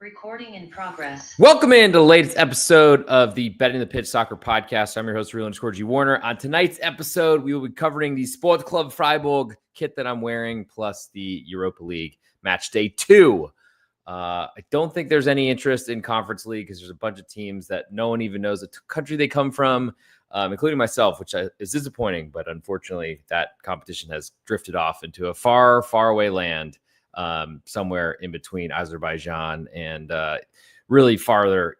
Recording in progress. Welcome into the latest episode of the Betting the Pitch Soccer Podcast. I'm your host, Real_G Warner. On tonight's episode, we will be covering the Sport Club Freiburg kit that I'm wearing, plus the Europa League Matchday 2. I don't think there's any interest in Conference League because there's a bunch of teams that no one even knows the country they come from, including myself, which is disappointing. But unfortunately, that competition has drifted off into a far, far away land, somewhere in between Azerbaijan and really further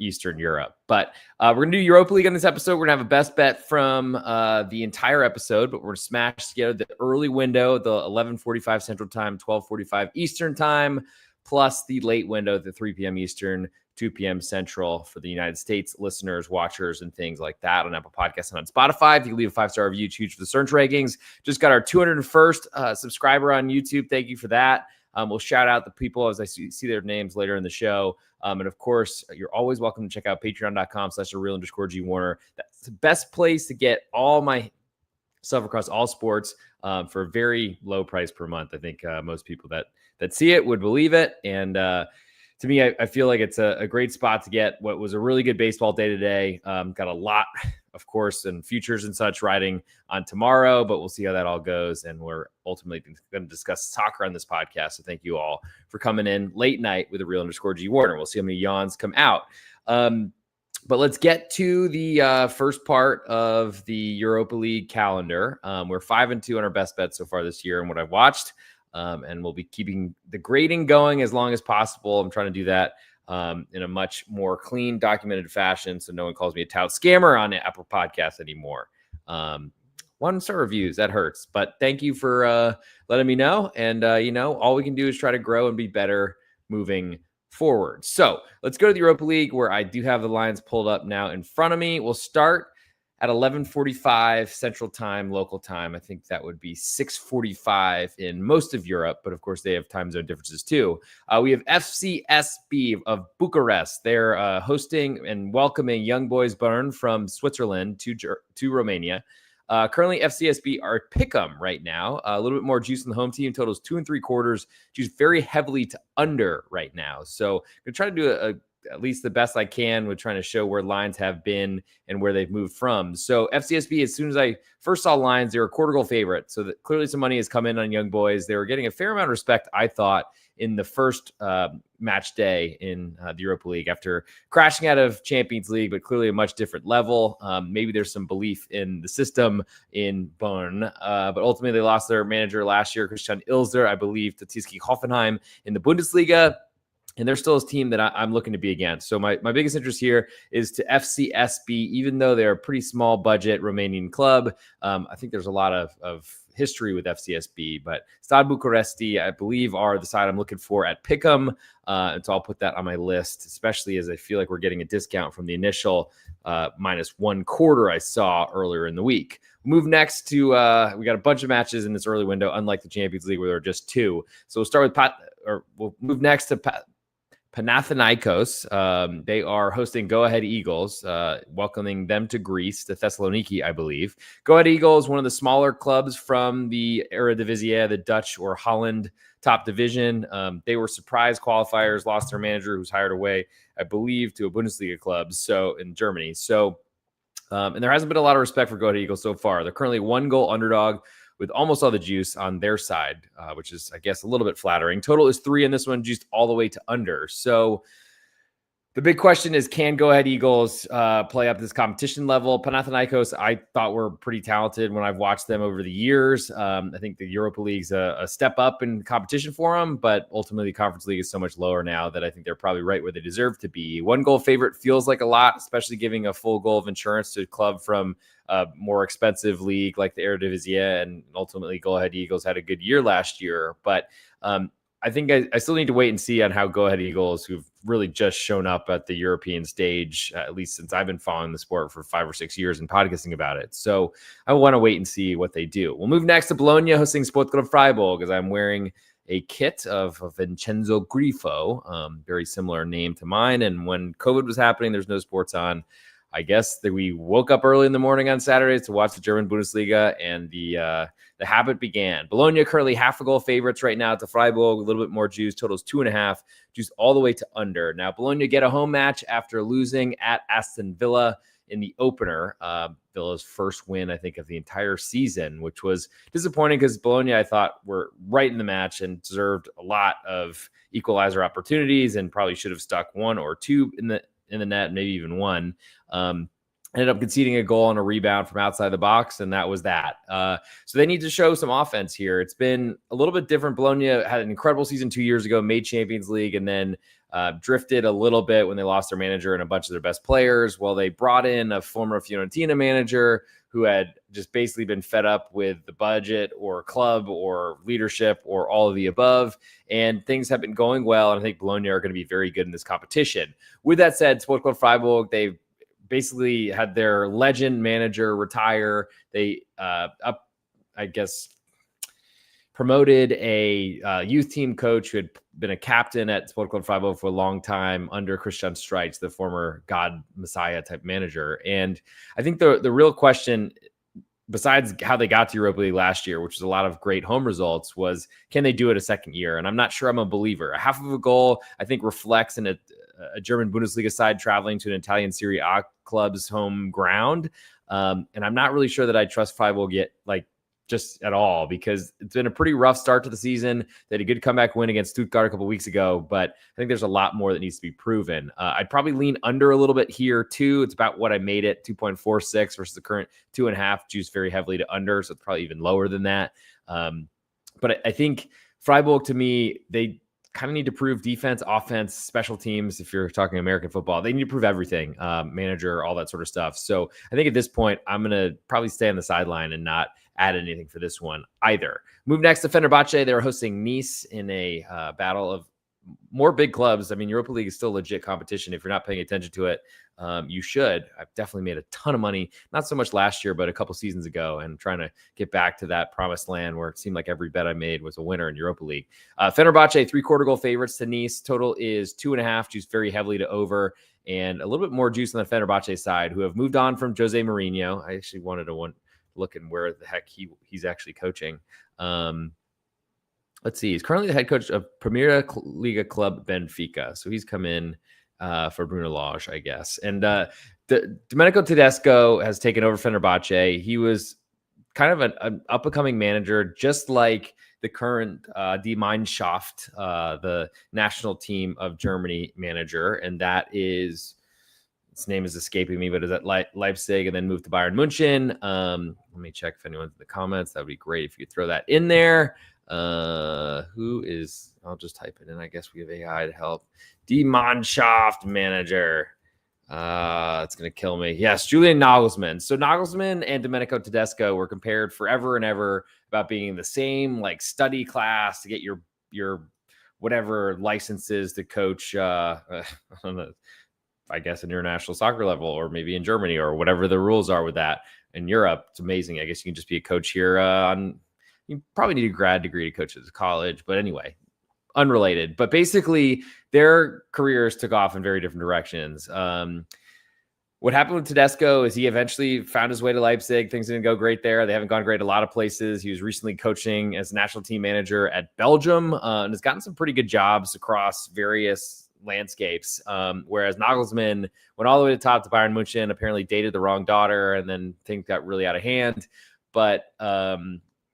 Eastern Europe. But we're going to do Europa League on this episode. We're going to have a best bet from the entire episode, but we're going to smash together the early window, the 11:45 Central Time, 12:45 Eastern Time, plus the late window, the 3 p.m. Eastern, 2 p.m. Central for the United States listeners, watchers, and things like that on Apple Podcasts and on Spotify. If you can leave a 5-star review, it's huge for the search rankings. Just got our 201st subscriber on YouTube. Thank you for that. We'll shout out the people as I see their names later in the show. And of course, you're always welcome to check out patreon.com/real_G Warner. That's the best place to get all my stuff across all sports for a very low price per month. I think most people that see it would believe it. And to me, I feel like it's a great spot to get what was a really good baseball day today. Got a lot, of course, and futures and such riding on tomorrow, but we'll see how that all goes. And we're ultimately going to discuss soccer on this podcast. So thank you all for coming in late night with a Real_G Warner. We'll see how many yawns come out. But let's get to the first part of the Europa League calendar. We're 5-2 on our best bets so far this year and what I've watched. And we'll be keeping the grading going as long as possible. I'm trying to do that in a much more clean, documented fashion so no one calls me a tout scammer on Apple Podcasts anymore. 1-star reviews, that hurts. But thank you for letting me know. And, all we can do is try to grow and be better moving forward. So let's go to the Europa League, where I do have the lines pulled up now in front of me. We'll start at 11:45 Central Time, local time. I think that would be 6:45 in most of Europe, but of course they have time zone differences too. We have FCSB of Bucharest. They're hosting and welcoming Young Boys Bern from Switzerland to Romania. Currently, FCSB are at Pick'em right now. A little bit more juice in the home team. Totals 2 3/4. Juice very heavily to under right now. So I'm going to try to do at least the best I can with trying to show where lines have been and where they've moved from. So FCSB, as soon as I first saw lines, they were a quarter goal favorite. So that clearly some money has come in on Young Boys. They were getting a fair amount of respect, I thought, in the first match day in the Europa League after crashing out of Champions League, but clearly a much different level. Maybe there's some belief in the system in Bern, but ultimately they lost their manager last year, Christian Ilzer, I believe, to TSG Hoffenheim in the Bundesliga. And they're still a team that I'm looking to be against. So my biggest interest here is to FCSB, even though they're a pretty small budget Romanian club. I think there's a lot of history with FCSB, but Stade Bucuresti, I believe, are the side I'm looking for at Pick'em. And so I'll put that on my list, especially as I feel like we're getting a discount from the initial -1/4 I saw earlier in the week. Move next to, we got a bunch of matches in this early window, unlike the Champions League where there are just 2. So we'll start with we'll move next to Panathinaikos. They are hosting Go Ahead Eagles, welcoming them to Greece, to Thessaloniki, I believe. Go Ahead Eagles, one of the smaller clubs from the Eredivisie, the Dutch or Holland top division. They were surprise qualifiers, lost their manager who's hired away, I believe, to a Bundesliga club in Germany. So, and there hasn't been a lot of respect for Go Ahead Eagles so far. They're currently 1-goal underdog with almost all the juice on their side, which is, I guess, a little bit flattering. Total is 3 in this one, juiced all the way to under. So the big question is, can Go Ahead Eagles play up this competition level? Panathinaikos, I thought were pretty talented when I've watched them over the years. I think the Europa League's a step up in competition for them, but ultimately the Conference League is so much lower now that I think they're probably right where they deserve to be. 1-goal favorite feels like a lot, especially giving a full goal of insurance to a club from a more expensive league like the Eredivisie, and ultimately Go Ahead Eagles had a good year last year. But I think I still need to wait and see on how Go Ahead Eagles, who've really just shown up at the European stage, at least since I've been following the sport for 5 or 6 years and podcasting about it. So I want to wait and see what they do. We'll move next to Bologna hosting Sport Club Freiburg, as I'm wearing a kit of Vincenzo Grifo, very similar name to mine. And when COVID was happening, there's no sports on. I guess that we woke up early in the morning on Saturdays to watch the German Bundesliga, and the habit began. Bologna currently half a goal favorites right now to Freiburg, a little bit more juice, totals 2.5, juice all the way to under. Now, Bologna get a home match after losing at Aston Villa in the opener. Villa's first win, I think, of the entire season, which was disappointing because Bologna, I thought, were right in the match and deserved a lot of equalizer opportunities and probably should have stuck one or two in the net, maybe even one. Ended up conceding a goal on a rebound from outside the box, and that was that. So they need to show some offense here. It's been a little bit different. Bologna had an incredible season 2 years ago, made Champions League, and then drifted a little bit when they lost their manager and a bunch of their best players. Well, they brought in a former Fiorentina manager who had just basically been fed up with the budget or club or leadership or all of the above, and things have been going well, and I think Bologna are going to be very good in this competition. With that said, Sport Club Freiburg, they've basically had their legend manager retire. They promoted a youth team coach who had been a captain at Sport Club Freiburg for a long time under Christian Streich, the former God Messiah type manager. And I think the real question, besides how they got to Europa League last year, which was a lot of great home results, was can they do it a second year? And I'm not sure I'm a believer. A half of a goal, I think, reflects in a German Bundesliga side traveling to an Italian Serie A club's home ground. And I'm not really sure that I trust Freiburg yet, just at all, because it's been a pretty rough start to the season. They had a good comeback win against Stuttgart a couple weeks ago, but I think there's a lot more that needs to be proven. I'd probably lean under a little bit here too. It's about what I made it, 2.46 versus the current 2.5, juice very heavily to under. So it's probably even lower than that. But I think Freiburg, to me, they kind of need to prove defense, offense, special teams. If you're talking American football, they need to prove everything, manager, all that sort of stuff. So I think at this point, I'm going to probably stay on the sideline and not add anything for this one either. Move next to Fenerbahce. They were hosting Nice in a battle of more big clubs. I mean, Europa League is still legit competition. If you're not paying attention to it, you should. I've definitely made a ton of money, not so much last year, but a couple seasons ago, and trying to get back to that promised land where it seemed like every bet I made was a winner in Europa League. Fenerbahce, 3/4 goal favorites to Nice. Total is 2.5, juice very heavily to over, and a little bit more juice on the Fenerbahce side, who have moved on from Jose Mourinho. I actually wanted to look at where the heck he's actually coaching. Let's see. He's currently the head coach of Premier Liga club Benfica. So he's come in for Bruno Lage, I guess. And Domenico Tedesco has taken over Fenerbahce. He was kind of an up-and-coming manager, just like the current Die Mannschaft, the national team of Germany manager. And that is, its name is escaping me, but is at Leipzig and then moved to Bayern München. Let me check if anyone's in the comments. That would be great if you could throw that in there. Who is, I'll just type it in. I guess we have AI to help. Die Mannschaft manager. It's going to kill me. Yes, Julian Nagelsmann. So Nagelsmann and Domenico Tedesco were compared forever and ever about being in the same study class to get your whatever licenses to coach. I don't know, I guess, an international soccer level, or maybe in Germany, or whatever the rules are with that. In Europe, it's amazing. I guess you can just be a coach here you probably need a grad degree to coach at college, but anyway, unrelated. But basically, their careers took off in very different directions. What happened with Tedesco is he eventually found his way to Leipzig. Things didn't go great there. They haven't gone great a lot of places. He was recently coaching as national team manager at Belgium and has gotten some pretty good jobs across various landscapes. Whereas Nagelsmann went all the way to the top to Bayern München, apparently dated the wrong daughter, and then things got really out of hand. But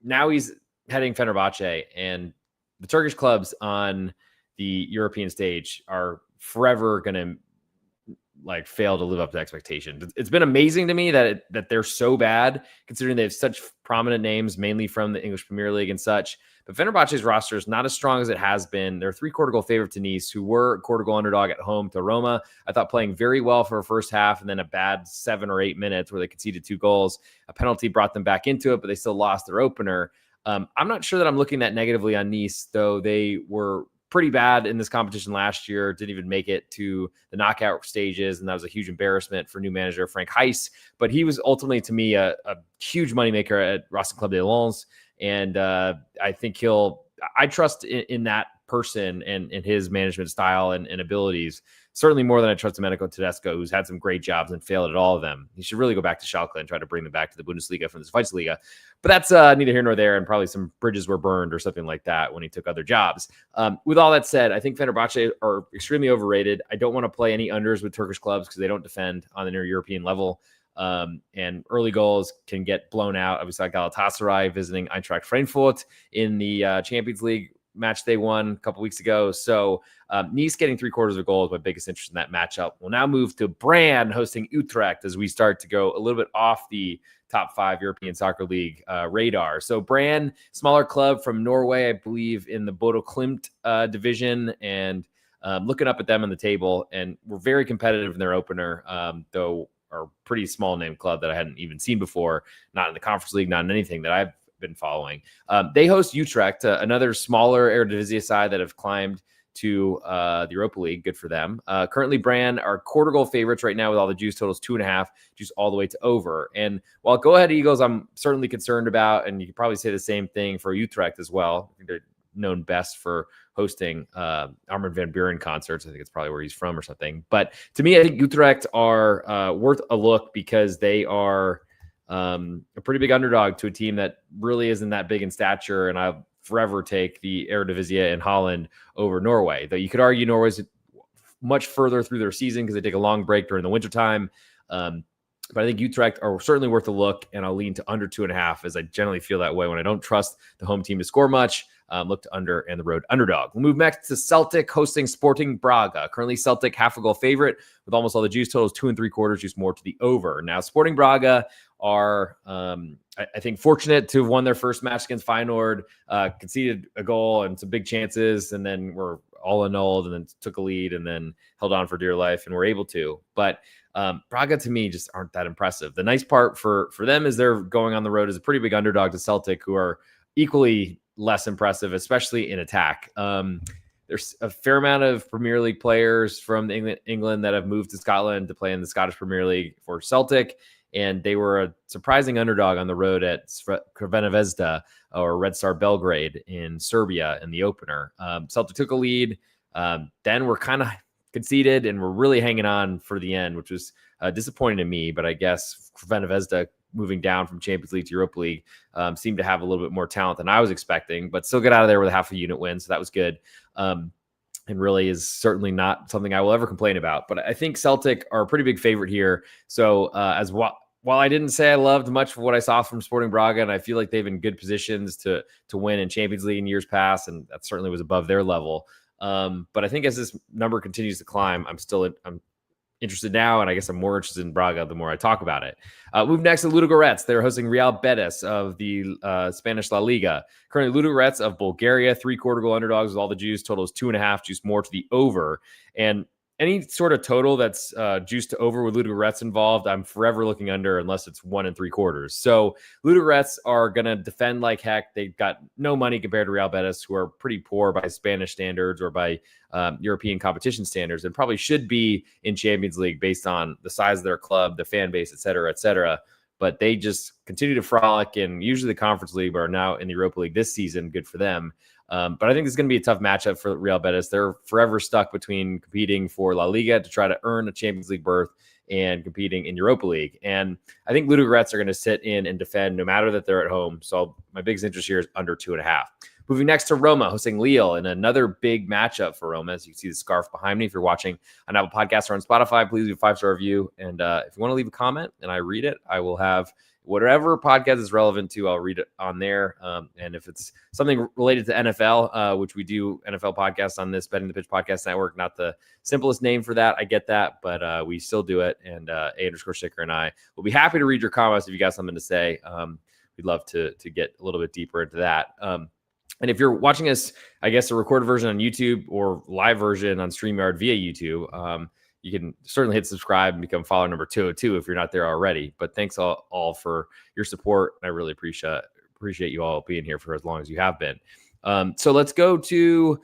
now he's heading Fenerbahce, and the Turkish clubs on the European stage are forever going to fail to live up to expectations. It's been amazing to me that they're so bad, considering they have such prominent names, mainly from the English Premier League and such. But Fenerbahce's roster is not as strong as it has been. They're a 3/4 goal favorite to Nice, who were a 1/4 goal underdog at home to Roma. I thought playing very well for a first half, and then a bad 7 or 8 minutes where they conceded 2 goals. A penalty brought them back into it, but they still lost their opener. I'm not sure that I'm looking that negatively on Nice, though they were pretty bad in this competition last year, didn't even make it to the knockout stages, and that was a huge embarrassment for new manager Frank Heiss. But he was ultimately, to me, a huge moneymaker at Racing Club de Lens, and I think I trust in that person and his management style and abilities. Certainly more than I trust Domenico Tedesco, who's had some great jobs and failed at all of them. He should really go back to Schalke and try to bring them back to the Bundesliga from the Zweitliga. But that's neither here nor there, and probably some bridges were burned or something like that when he took other jobs. With all that said, I think Fenerbahce are extremely overrated. I don't want to play any unders with Turkish clubs because they don't defend on the European level. And early goals can get blown out. Obviously, Galatasaray visiting Eintracht Frankfurt in the Champions League match they won a couple weeks ago. So Nice getting 3/4 of a goal is my biggest interest in that matchup. We'll now move to Brann hosting Utrecht as we start to go a little bit off the top 5 European Soccer League radar. So Brann, smaller club from Norway, I believe in the Bodo Klimt division, and looking up at them on the table, and we're very competitive in their opener, though are a pretty small name club that I hadn't even seen before, not in the Conference League, not in anything that I've been following. They host Utrecht, another smaller Eredivisie side that have climbed to the Europa League. Good for them. Currently, Brann are quarter goal favorites right now with all the juice totals 2.5, juice all the way to over. And while Go Ahead Eagles, I'm certainly concerned about, and you could probably say the same thing for Utrecht as well. I think they're known best for hosting Armin van Buren concerts. I think it's probably where he's from or something. But to me, I think Utrecht are worth a look because they are a pretty big underdog to a team that really isn't that big in stature. And I'll forever take the Eredivisie in Holland over Norway. Though you could argue Norway's much further through their season because they take a long break during the wintertime. But I think Utrecht are certainly worth a look, and I'll lean to under 2.5 as I generally feel that way when I don't trust the home team to score much. Look to under and the road underdog. We'll move next to Celtic hosting Sporting Braga. Currently, Celtic half a goal favorite with almost all the juice totals 2 3/4, juice more to the over. Now, Sporting Braga are, I think, fortunate to have won their first match against Feyenoord, conceded a goal and some big chances, and then were all annulled and then took a lead and then held on for dear life and were able to. But Braga, to me, just aren't that impressive. The nice part for them is they're going on the road as a pretty big underdog to Celtic, who are equally less impressive, especially in attack. There's a fair amount of Premier League players from England that have moved to Scotland to play in the Scottish Premier League for Celtic, and they were a surprising underdog on the road at Crvena Zvezda or Red Star Belgrade in Serbia in the opener. Celtic took a lead, then were kind of conceded and were really hanging on for the end, which was disappointing to me, but I guess Crvena Zvezda moving down from Champions League to Europa League seemed to have a little bit more talent than I was expecting, but still get out of there with a half a unit win. So that was good. And really is certainly not something I will ever complain about, but I think Celtic are a pretty big favorite here. So while I didn't say I loved much of what I saw from Sporting Braga, and I feel like they've been in good positions to win in Champions League in years past, and that certainly was above their level. But I think as this number continues to climb, I'm interested now, and I guess I'm more interested in Braga the more I talk about it. Move next to Ludogorets. They're hosting Real Betis of the Spanish La Liga. Currently, Ludogorets of Bulgaria, 3/4 goal underdogs with all the juice. Totals 2.5, juice more to the over. And any sort of total that's juice to over with Ludogorets involved, I'm forever looking under unless it's 1 3/4. So Ludogorets are going to defend like heck. They've got no money compared to Real Betis, who are pretty poor by Spanish standards or by European competition standards, and probably should be in Champions League based on the size of their club, the fan base, et cetera, et cetera. But they just continue to frolic, and usually the Conference League, but are now in the Europa League this season. Good for them. But I think this is going to be a tough matchup for Real Betis. They're forever stuck between competing for La Liga to try to earn a Champions League berth and competing in Europa League. And I think Ludogorets are going to sit in and defend no matter that they're at home. So my biggest interest here is under 2.5. Moving next to Roma, hosting Lille, and another big matchup for Roma. As you can see the scarf behind me. If you're watching on Apple Podcasts or on Spotify, please leave a 5-star review. And if you want to leave a comment and I read it, I will have whatever podcast is relevant to, I'll read it on there. And if it's something related to NFL, which we do NFL podcasts on this Betting the Pitch Podcast Network, not the simplest name for that. I get that, but we still do it. And A_Sticker and I will be happy to read your comments if you got something to say. We'd love to get a little bit deeper into that. And if you're watching us, I guess a recorded version on YouTube or live version on StreamYard via YouTube, you can certainly hit subscribe and become follower number 202 if you're not there already. But thanks all for your support. I really appreciate you all being here for as long as you have been. So let's go to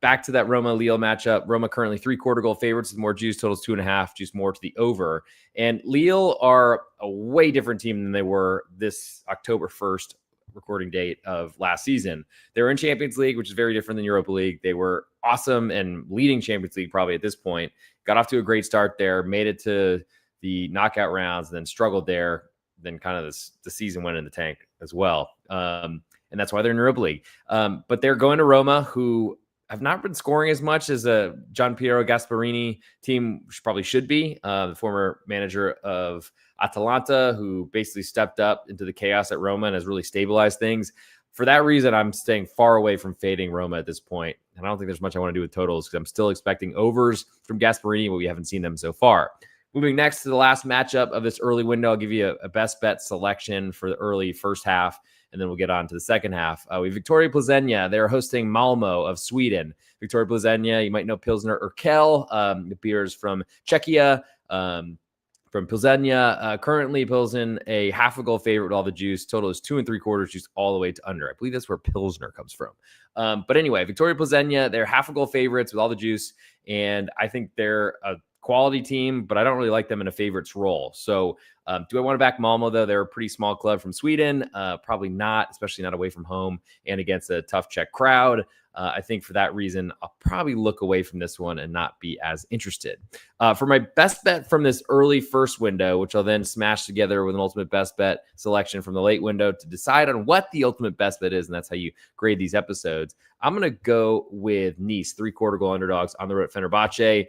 back to that Roma-Lille matchup. Roma currently 3/4 goal favorites with more juice, totals 2.5, juice more to the over. And Lille are a way different team than they were this October 1st, recording date of last season. They were in Champions League, which is very different than Europa League. They were awesome and leading Champions League probably at this point. Got off to a great start there, made it to the knockout rounds, and then struggled there. Then kind of the season went in the tank as well. And that's why they're in Europa League. But they're going to Roma, who have not been scoring as much as a Gian Piero Gasparini team probably should be. The former manager of Atalanta, who basically stepped up into the chaos at Roma and has really stabilized things. For that reason, I'm staying far away from fading Roma at this point. And I don't think there's much I want to do with totals because I'm still expecting overs from Gasparini, but we haven't seen them so far. Moving next to the last matchup of this early window, I'll give you a best bet selection for the early first half, and then we'll get on to the second half. We have Victoria Plzeň. They're hosting Malmo of Sweden. Victoria Plzeň, you might know Pilsner Urquell, the beers from Czechia, from Plzeň. Currently, Pilsen a half a goal favorite with all the juice. Total is 2 3/4 juice all the way to under. I believe that's where Pilsner comes from. But anyway, Victoria Plzeň, they're half a goal favorites with all the juice, and I think they're a quality team, but I don't really like them in a favorites role. So do I want to back Malmo, though? They're a pretty small club from Sweden. Probably not, especially not away from home and against a tough Czech crowd. I think for that reason, I'll probably look away from this one and not be as interested. For my best bet from this early first window, which I'll then smash together with an ultimate best bet selection from the late window to decide on what the ultimate best bet is, and that's how you grade these episodes, I'm going to go with Nice, 3/4 goal underdogs on the road at Fenerbahce.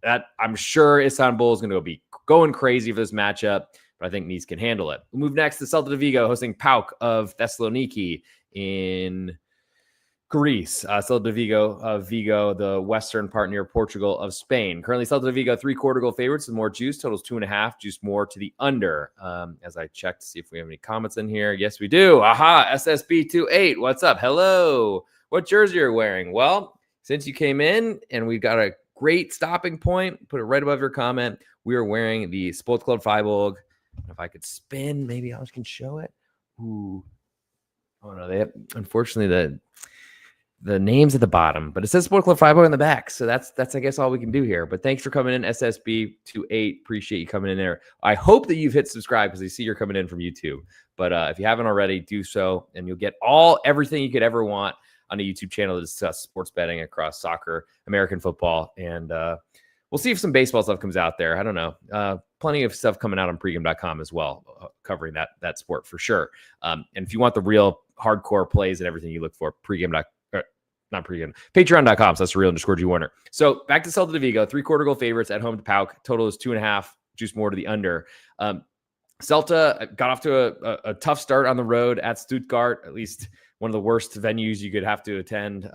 That I'm sure Istanbul is going to be going crazy for this matchup, but I think Nice can handle it. We'll move next to Celta de Vigo hosting PAOK of Thessaloniki in Greece. Celta de Vigo of Vigo, the western part near Portugal of Spain. Currently, Celta de Vigo 3/4 goal favorites with more juice. Totals 2.5, juice more to the under. As I check to see if we have any comments in here. Yes, we do. Aha, SSB28. What's up? Hello. What jersey are you wearing? Well, since you came in and we've got a great stopping point, put it right above your comment. We are wearing the Sportclub Freiburg. If I could spin, maybe I can show it. Ooh. Oh no, they have, unfortunately, the name's at the bottom, but it says Sportclub Freiburg on the back. So that's I guess all we can do here. But thanks for coming in, SSB28. Appreciate you coming in there. I hope that you've hit subscribe because I see you're coming in from YouTube. But if you haven't already, do so, and you'll get everything you could ever want on a YouTube channel to discuss sports betting across soccer, American football, and we'll see if some baseball stuff comes out there. I don't know. Plenty of stuff coming out on pregame.com as well, covering that sport for sure. And if you want the real hardcore plays and everything you look for, not pregame, patreon.com. So that's real_G Warner. So back to Celta de Vigo, 3/4 goal favorites at home to PAOK. Total is 2.5, juice more to the under. Celta got off to a tough start on the road at Stuttgart, at least one of the worst venues you could have to attend.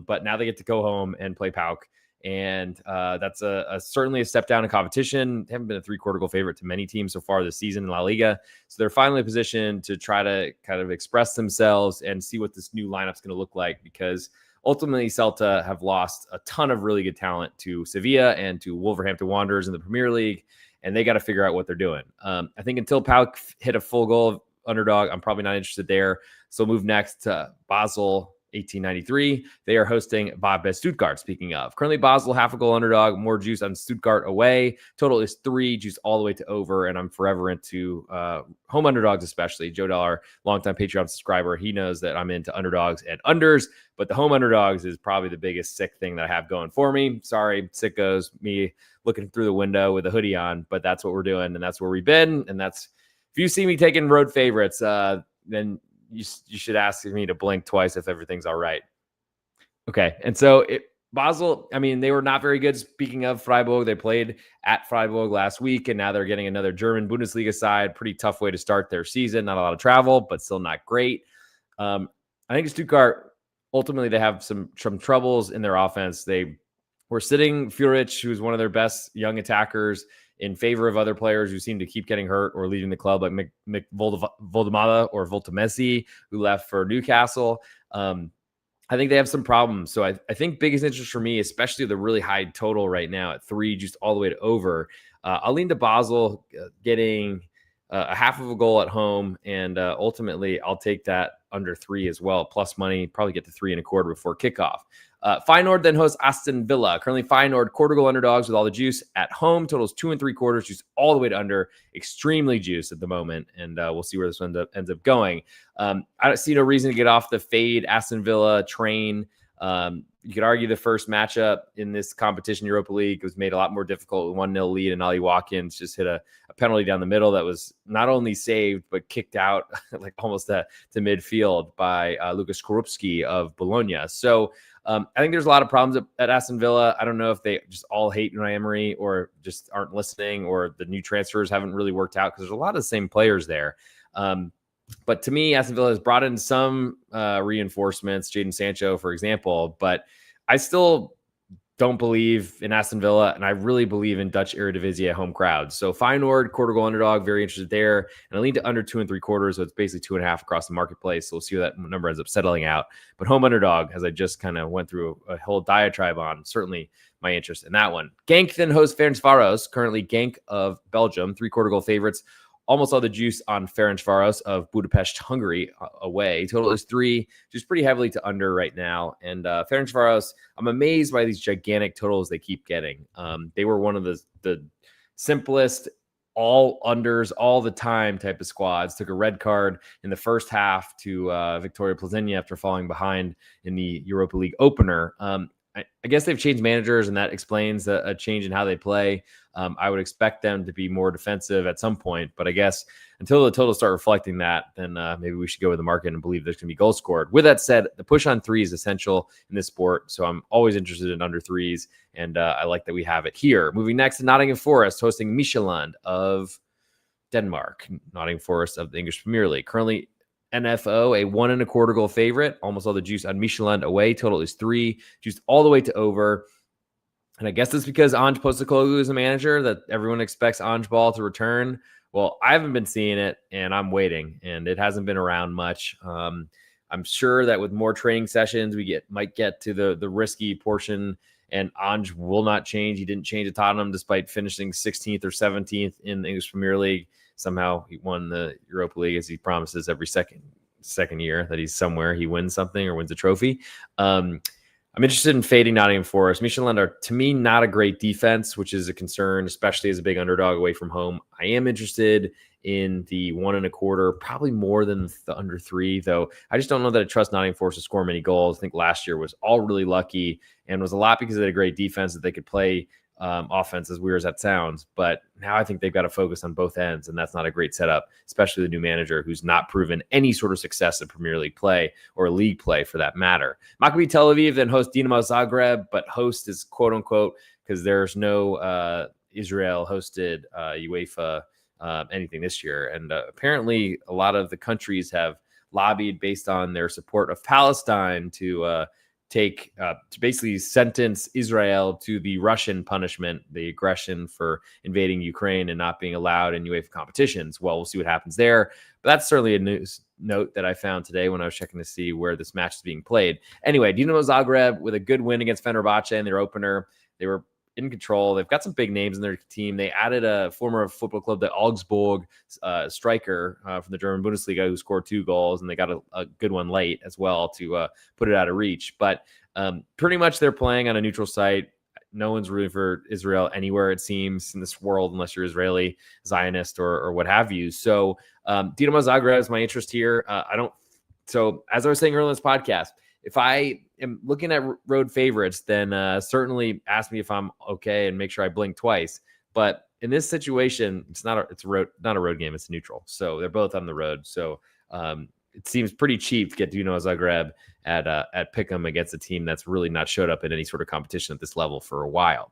But now they get to go home and play PAOK. And that's certainly a step down in competition. They haven't been a 3/4 goal favorite to many teams so far this season in La Liga. So they're finally positioned to try to kind of express themselves and see what this new lineup's going to look like, because ultimately Celta have lost a ton of really good talent to Sevilla and to Wolverhampton Wanderers in the Premier League, and they got to figure out what they're doing. I think until PAOK hit a full goal underdog, I'm probably not interested there. So we'll move next to Basel 1893. They are hosting Bob Stuttgart, speaking of. Currently, Basel half a goal underdog, more juice on Stuttgart away. Total is 3, juice all the way to over, and I'm forever into home underdogs, especially. Joe Dollar, longtime Patreon subscriber, he knows that I'm into underdogs and unders, but the home underdogs is probably the biggest sick thing that I have going for me. Sorry, sickos, me looking through the window with a hoodie on, but that's what we're doing, and that's where we've been, and that's, if you see me taking road favorites, then you should ask me to blink twice if everything's all right. Okay. And so Basel, I mean, they were not very good. Speaking of Freiburg, they played at Freiburg last week, and now they're getting another German Bundesliga side. Pretty tough way to start their season. Not a lot of travel, but still not great. I think Stuttgart, ultimately, they have some troubles in their offense. They were sitting Furic, who's one of their best young attackers, in favor of other players who seem to keep getting hurt or leaving the club, like Mick Voldemada or Voltemesi, who left for Newcastle. I think they have some problems. So I think biggest interest for me, especially the really high total right now at 3, just all the way to over. I'll lean to Basel getting a half of a goal at home, and ultimately I'll take that under 3 as well, plus money, probably get to 3 1/4 before kickoff. Feyenoord then hosts Aston Villa. Currently, Feyenoord quarter goal underdogs with all the juice at home. Totals 2 3/4, juice all the way to under. Extremely juiced at the moment, and we'll see where this one ends up going. I don't see no reason to get off the fade Aston Villa train. You could argue the first matchup in this competition, Europa League, was made a lot more difficult with 1-0 lead, and Ollie Watkins just hit a penalty down the middle that was not only saved, but kicked out like almost to midfield by Lucas Korupski of Bologna. So I think there's a lot of problems at Aston Villa. I don't know if they just all hate Unai Emery or just aren't listening, or the new transfers haven't really worked out, because there's a lot of the same players there. But to me, Aston Villa has brought in some reinforcements, Jadon Sancho, for example, but I still don't believe in Aston Villa, and I really believe in Dutch Eredivisie at home crowds. So Feyenoord, quarter goal underdog, very interested there. And I lean to under 2 3/4, so it's basically 2.5 across the marketplace. So we'll see where that number ends up settling out. But home underdog, as I just kind of went through a whole diatribe on, certainly my interest in that one. Genk then hosts Ferencvaros, currently Genk of Belgium, 3/4 goal favorites. Almost all the juice on Ferencvaros of Budapest, Hungary away. Total is 3, just pretty heavily to under right now. And Ferencvaros, I'm amazed by these gigantic totals they keep getting. They were one of the simplest all unders all the time type of squads. Took a red card in the first half to Victoria Plzeň after falling behind in the Europa League opener. I guess they've changed managers, and that explains a change in how they play. I would expect them to be more defensive at some point, but I guess until the totals start reflecting that, then maybe we should go with the market and believe there's going to be goals scored. With that said, the push on 3 is essential in this sport, so I'm always interested in under 3s, and I like that we have it here. Moving next to Nottingham Forest, hosting Midtjylland of Denmark. Nottingham Forest of the English Premier League. Currently NFO, a 1 1/4 goal favorite. Almost all the juice on Midtjylland away. Total is 3, juiced all the way to over. And I guess it's because Ange Postecoglou is a manager that everyone expects Ange Ball to return. Well, I haven't been seeing it, and I'm waiting, and it hasn't been around much. I'm sure that with more training sessions, we might get to the risky portion, and Ange will not change. He didn't change at Tottenham despite finishing 16th or 17th in the English Premier League. Somehow he won the Europa League, as he promises every second year that he's somewhere. He wins something or wins a trophy. I'm interested in fading Nottingham Forest. Midtjylland are, to me, not a great defense, which is a concern, especially as a big underdog away from home. I am interested in the 1 1/4, probably more than the under 3, though I just don't know that I trust Nottingham Forest to score many goals. I think last year was all really lucky, and was a lot because they had a great defense that they could play offense, as weird as that sounds. But now I think they've got to focus on both ends, and that's not a great setup, especially the new manager who's not proven any sort of success in Premier League play or league play for that matter. Maccabi Tel Aviv then hosts Dinamo Zagreb, but host is quote unquote because there's no Israel hosted UEFA anything this year. And apparently a lot of the countries have lobbied based on their support of Palestine to basically sentence Israel to the Russian punishment, the aggression for invading Ukraine and not being allowed in UEFA competitions. Well, we'll see what happens there. But that's certainly a news note that I found today when I was checking to see where this match is being played. Anyway, Dinamo Zagreb with a good win against Fenerbahce in their opener. They were in control. They've got some big names in their team. They added a former football club, the Augsburg striker from the German Bundesliga, who scored 2 goals, and they got a good one late as well to put it out of reach. But pretty much they're playing on a neutral site. No one's rooting for Israel anywhere, it seems, in this world, unless you're Israeli, Zionist, or what have you. So Dinamo Zagreb is my interest here. So as I was saying earlier in this podcast, if I am looking at road favorites, then certainly ask me if I'm okay and make sure I blink twice. But in this situation, it's not a road game. It's neutral. So they're both on the road. So it seems pretty cheap to get Dinamo Zagreb at Pick'em against a team that's really not showed up in any sort of competition at this level for a while.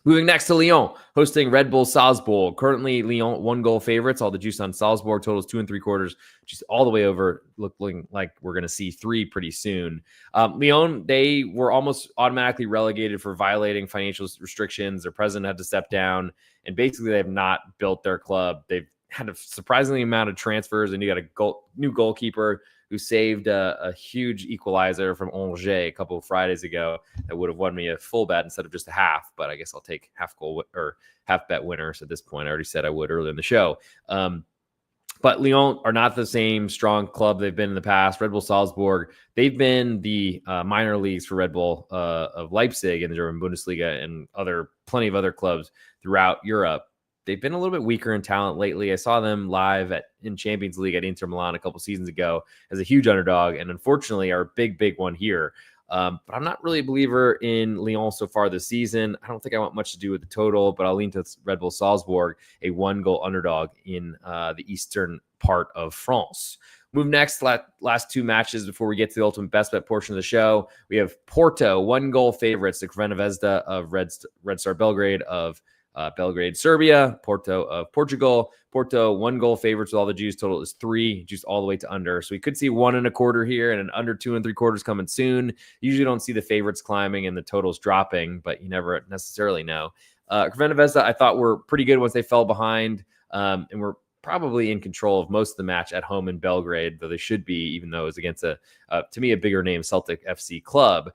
Moving next to Lyon, hosting Red Bull Salzburg. Currently, Lyon 1 goal favorites. All the juice on Salzburg. Totals 2 3/4, just all the way over. Looking like we're going to see 3 pretty soon. Lyon, they were almost automatically relegated for violating financial restrictions. Their president had to step down, and basically they have not built their club. They've had a surprisingly amount of transfers, and you got a new goalkeeper who saved a huge equalizer from Angers a couple of Fridays ago that would have won me a full bet instead of just a half. But I guess I'll take half goal or half bet winners at this point. I already said I would earlier in the show. But Lyon are not the same strong club they've been in the past. Red Bull Salzburg, they've been the minor leagues for Red Bull of Leipzig in the German Bundesliga and plenty of other clubs throughout Europe. They've been a little bit weaker in talent lately. I saw them live in Champions League at Inter Milan a couple seasons ago as a huge underdog, and unfortunately are a big one here. But I'm not really a believer in Lyon so far this season. I don't think I want much to do with the total, but I'll lean to Red Bull Salzburg, a 1-goal underdog in the eastern part of France. Move next, last two matches before we get to the ultimate best bet portion of the show. We have Porto, 1-goal favorites, the Crvena Zvezda of Red Star Belgrade of Belgrade, Serbia, Porto of Portugal. Porto 1-goal favorites with all the juice. Total is 3, juice all the way to under. So we could see 1.25 here and an under 2 3/4 coming soon. Usually don't see the favorites climbing and the totals dropping, but you never necessarily know. Crvena Zvezda, I thought were pretty good once they fell behind, and were probably in control of most of the match at home in Belgrade, though they should be, even though it was against to me, a bigger name Celtic FC club,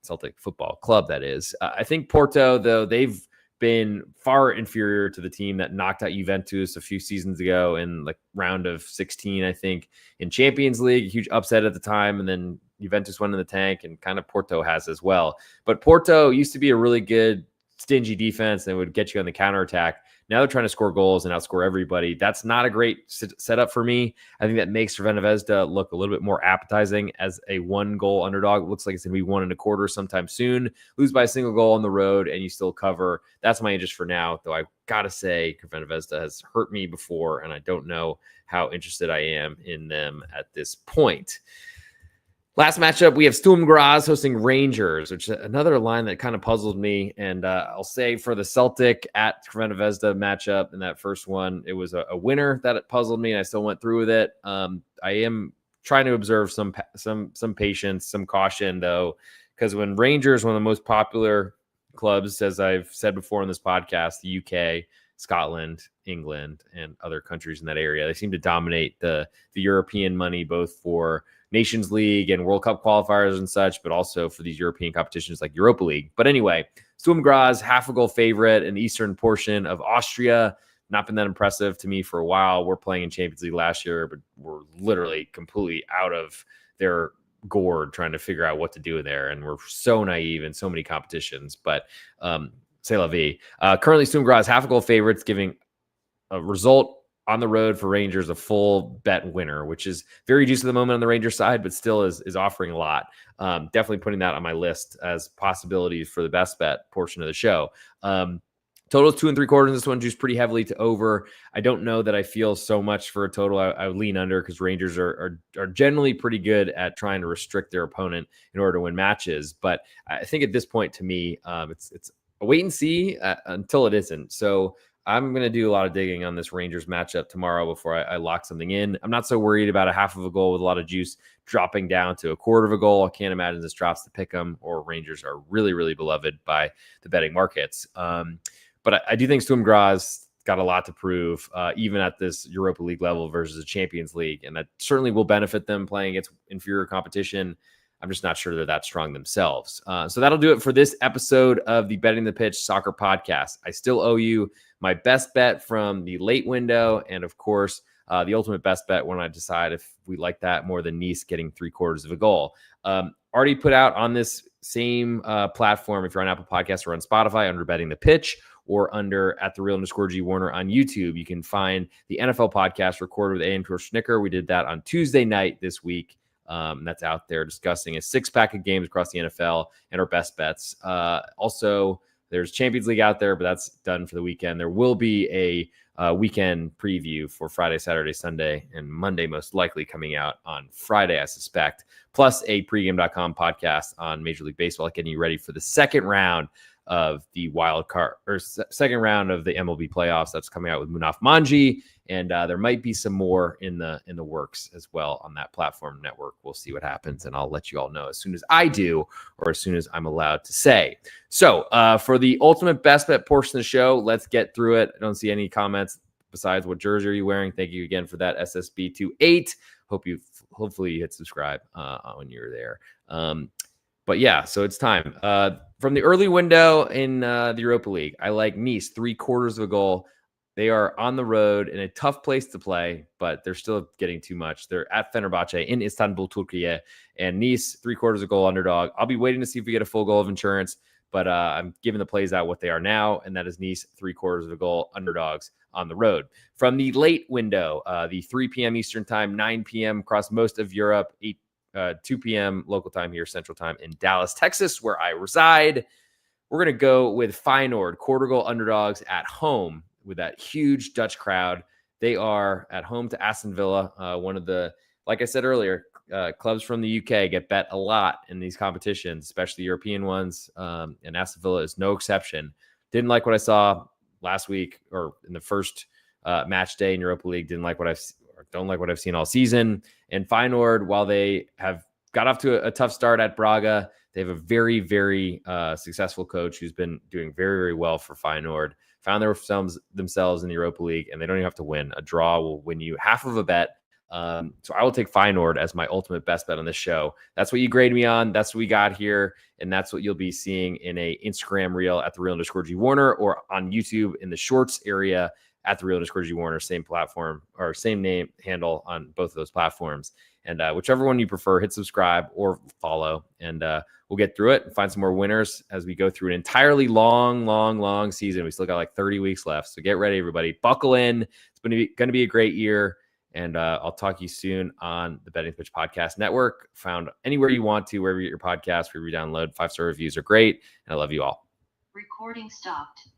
Celtic Football Club, that is. I think Porto, though, they've been far inferior to the team that knocked out Juventus a few seasons ago in like round of 16, I think, in Champions League. A huge upset at the time, and then Juventus went in the tank, and kind of Porto has as well. But Porto used to be a really good, stingy defense and would get you on the counterattack. Now they're trying to score goals and outscore everybody. That's not a great setup for me. I think that makes Crvena Zvezda look a little bit more appetizing as a 1-goal underdog. It looks like it's going to be 1.25 sometime soon. Lose by a single goal on the road and you still cover. That's my interest for now, though I got to say Crvena Zvezda has hurt me before, and I don't know how interested I am in them at this point. Last matchup, we have Sturm Graz hosting Rangers, which is another line that kind of puzzled me. And I'll say for the Celtic at Crvena Zvezda matchup in that first one, it was a winner that it puzzled me, and I still went through with it. I am trying to observe some patience, some caution, though, because when Rangers, one of the most popular clubs, as I've said before in this podcast, the UK, Scotland, England, and other countries in that area, they seem to dominate the European money, both for Nations League and World Cup qualifiers and such, but also for these European competitions like Europa League. But anyway, Sturm Graz, 0.5-goal favorite in the eastern portion of Austria. Not been that impressive to me for a while. We're playing in Champions League last year, but we're literally completely out of their gourd trying to figure out what to do there. And we're so naive in so many competitions. But c'est la vie. Currently, Sturm Graz, 0.5-goal favorites, giving a result on the road for Rangers, a full bet winner, which is very juicy at the moment on the Rangers side, but still is offering a lot. Definitely putting that on my list as possibilities for the best bet portion of the show. Total is 2 3/4. This one juiced pretty heavily to over. I don't know that I feel so much for a total. I would lean under because Rangers are generally pretty good at trying to restrict their opponent in order to win matches. But I think at this point, to me, it's a wait and see until it isn't. So I'm going to do a lot of digging on this Rangers matchup tomorrow before I lock something in. I'm not so worried about a 0.5 goal with a lot of juice dropping down to 1/4 goal. I can't imagine this drops to pick them, or Rangers are really, really beloved by the betting markets. But I do think Sturm Graz got a lot to prove, even at this Europa League level versus the Champions League. And that certainly will benefit them playing against inferior competition. I'm just not sure they're that strong themselves. So that'll do it for this episode of the Betting the Pitch Soccer Podcast. I still owe you my best bet from the late window, and of course, the ultimate best bet when I decide if we like that more than Nice getting 3/4 goal. Already put out on this same platform, if you're on Apple Podcasts or on Spotify, under Betting the Pitch, or under at the @Real_G Warner on YouTube. You can find the NFL podcast recorded with A.M. Schnicker. We did that on Tuesday night this week. That's out there discussing a 6-pack of games across the NFL and our best bets. Also, there's Champions League out there, but that's done for the weekend. There will be a weekend preview for Friday, Saturday, Sunday, and Monday, most likely coming out on Friday, I suspect, plus a pregame.com podcast on Major League Baseball, getting you ready for the second round of the wild card, or second round of the MLB playoffs. That's coming out with Munaf Manji, and there might be some more in the works as well on that platform network. We'll see what happens, and I'll let you all know as soon as I do, or as soon as I'm allowed to say. So for the ultimate best bet portion of the show, let's get through it. I don't see any comments besides what jersey are you wearing. Thank you again for that, SSB28. Hopefully you hit subscribe when you're there. But yeah, so it's time. From the early window in the Europa League, I like Nice, 3/4 goal They are on the road in a tough place to play, but they're still getting too much. They're at Fenerbahce in Istanbul, Turkey, and Nice, 3/4 goal underdog. I'll be waiting to see if we get a full goal of insurance, but I'm giving the plays out what they are now, and that is Nice, 3/4 goal underdogs on the road. From the late window, the 3 p.m. Eastern time, 9 p.m. across most of Europe, 2 p.m. local time here, Central Time in Dallas, Texas, where I reside. We're going to go with Feyenoord, quarter goal underdogs at home with that huge Dutch crowd. They are at home to Aston Villa, one of the, like I said earlier, clubs from the UK get bet a lot in these competitions, especially European ones, and Aston Villa is no exception. Didn't like what I saw last week or in the first match day in Europa League. Don't like what I've seen all season. And Feyenoord, while they have got off to a tough start at Braga, they have a very, very successful coach who's been doing very, very well for Feyenoord. Found themselves in the Europa League, and they don't even have to win. A draw will win you half of a bet. So I will take Feyenoord as my ultimate best bet on this show. That's what you grade me on. That's what we got here. And that's what you'll be seeing in a Instagram reel at @thereal_G Warner or on YouTube in the shorts area at @thereal_G Warner, same platform or same name handle on both of those platforms. And whichever one you prefer, hit subscribe or follow. And we'll get through it and find some more winners as we go through an entirely long season. We still got like 30 weeks left. So get ready, everybody. Buckle in. It's going to be a great year. And I'll talk to you soon on the Betting the Pitch Podcast Network. Found anywhere you want to, wherever you get your podcast, wherever you download. 5-star reviews are great. And I love you all. Recording stopped.